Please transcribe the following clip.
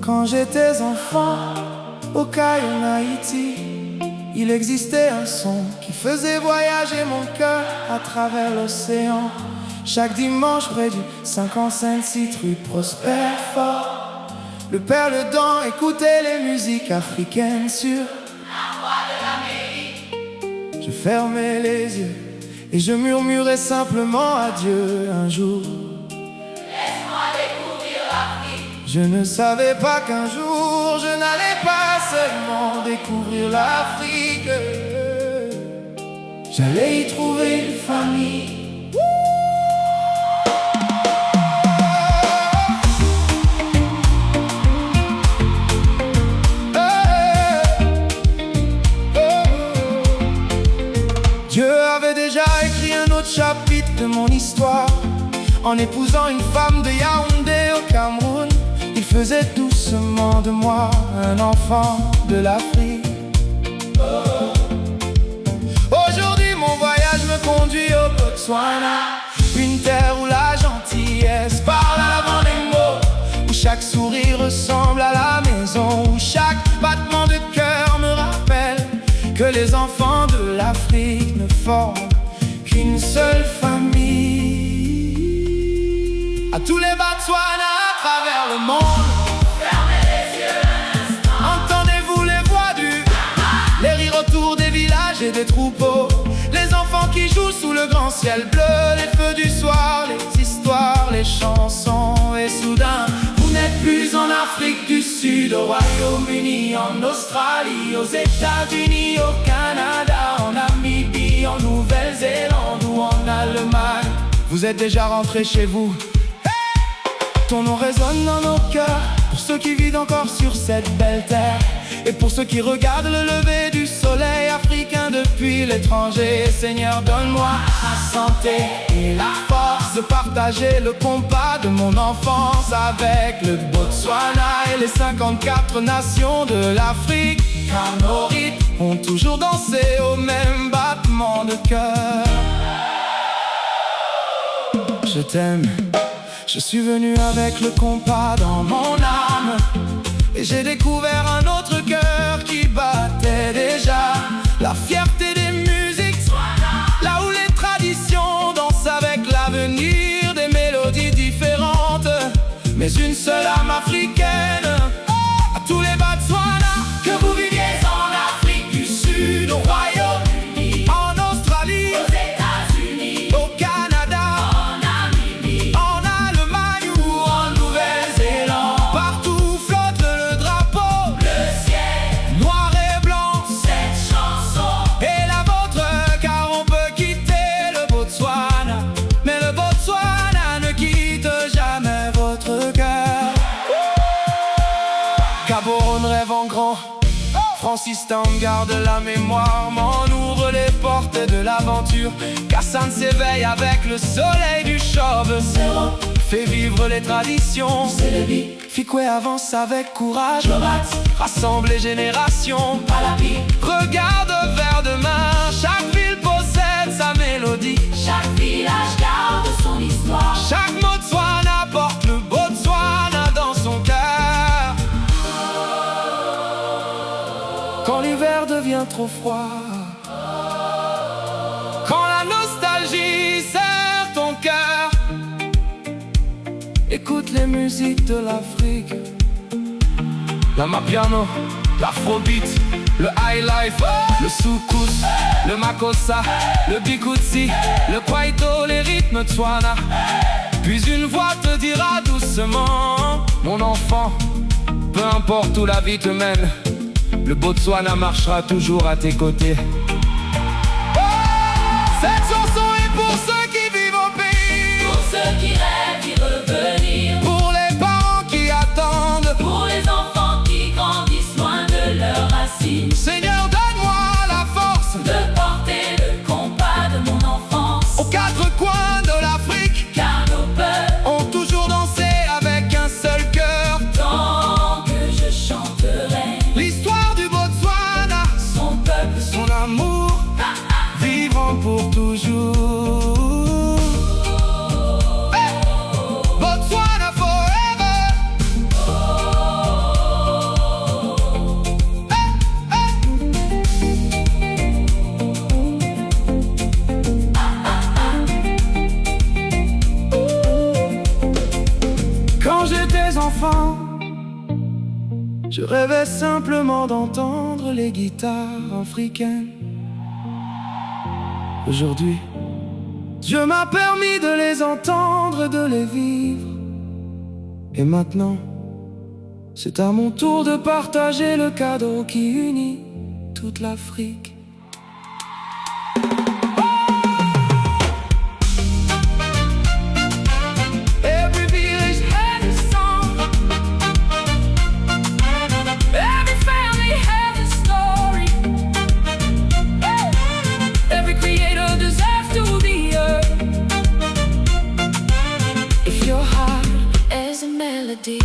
Quand j'étais enfant, au Caille en Haïti, il existait un son qui faisait voyager mon cœur à travers l'océan. Chaque dimanche près du 55 rue Prosper Fort, le père le dent écoutait les musiques africaines sur la voix de l'Amérique. Je fermais les yeux et je murmurais simplement adieu un jour. Laisse-moi découvrir l'Afrique. Je ne savais pas qu'un jour je n'allais pas seulement découvrir l'Afrique, j'allais y trouver une famille. Dieu avait déjà écrit un autre chapitre de mon histoire en épousant une femme de Yaoundé au Cameroun. Il faisait doucement de moi un enfant de l'Afrique. Aujourd'hui mon voyage me conduit au Botswana, une terre où la gentillesse parle à l'avant des mots, où chaque sourire ressemble à la maison, où chaque battement de cœur me rappelle que les enfants de l'Afrique ne forment qu'une seule famille. À tous les Botswana à travers le monde, Fermez les yeux un instant. entendez-vous les voix du les rires autour des villages et des troupeaux, les enfants qui jouent sous le grand ciel bleu, les feux du soir, les histoires, les chansons. Et soudain, vous n'êtes plus en Afrique du Sud, au Royaume-Uni, en Australie, aux États-Unis, au Canada, en Namibie, en Nouvelle-Zélande ou en Allemagne. Vous êtes déjà rentrés chez vous. Ton nom résonne dans nos cœurs, pour ceux qui vivent encore sur cette belle terre, et pour ceux qui regardent le lever du soleil africain depuis l'étranger. Seigneur, donne-moi la santé et la force de partager le compas de mon enfance avec le Botswana et les 54 nations de l'Afrique, car nos rythmes ont toujours dansé au même battement de cœur. Je t'aime. Je suis venu avec le compas dans mon âme, et j'ai découvert un autre cœur qui battait déjà. La fierté des musiques, là où les traditions dansent avec l'avenir, des mélodies différentes, mais une seule âme africaine. À tous les Botswana, que vous viviez en Afrique du Sud, au Royaume-Uni, en Australie, Aux États-Unis, au Canada, en Namibie, en Allemagne ou en Nouvelle-Zélande, partout flotte le drapeau, le ciel, noir et blanc, cette chanson. et la vôtre, car on peut quitter le Botswana, mais le Botswana ne quitte jamais votre cœur. Gaborone rêve en grand, Francis t'en garde la mémoire, m'en ouvre les portes de l'aventure. Kassan s'éveille avec le soleil du chauve, fait vivre les traditions. Fikwe avance avec courage, rassemble les générations. Regarde vers demain, chaque ville possède sa mélodie. Chaque village garde son histoire. Chaque Botswana porte le Botswana dans son cœur. Quand l'hiver devient trop froid, quand la nostalgie serre ton cœur, écoute les musiques de l'Afrique. La mapiano, l'afrobeat, le highlife, le soukous, le makossa, le bikutsi, le kwaito, les rythmes tswana. Puis une voix te dira doucement: mon enfant, peu importe où la vie te mène, le Botswana marchera toujours à tes côtés. Cette chanson est pour ceux qui vivent au pays, Pour ceux qui rêvent d'y revenir, pour les parents qui attendent. pour les enfants qui grandissent loin de leurs racines, Seigneur, donne-moi la force de porter le compas de mon enfance. aux quatre coins de l'Afrique, Car nos peuples, ont toujours dansé avec un seul cœur. tant que je chanterai L'histoire du Botswana, son peuple, son amour Je rêvais simplement d'entendre les guitares africaines. Aujourd'hui, Dieu m'a permis de les entendre, de les vivre. Et maintenant, c'est à mon tour de partager le cadeau qui unit toute l'Afrique. Every village had a song. Every family had a story. Every creator deserves to be heard. If your heart is a melody,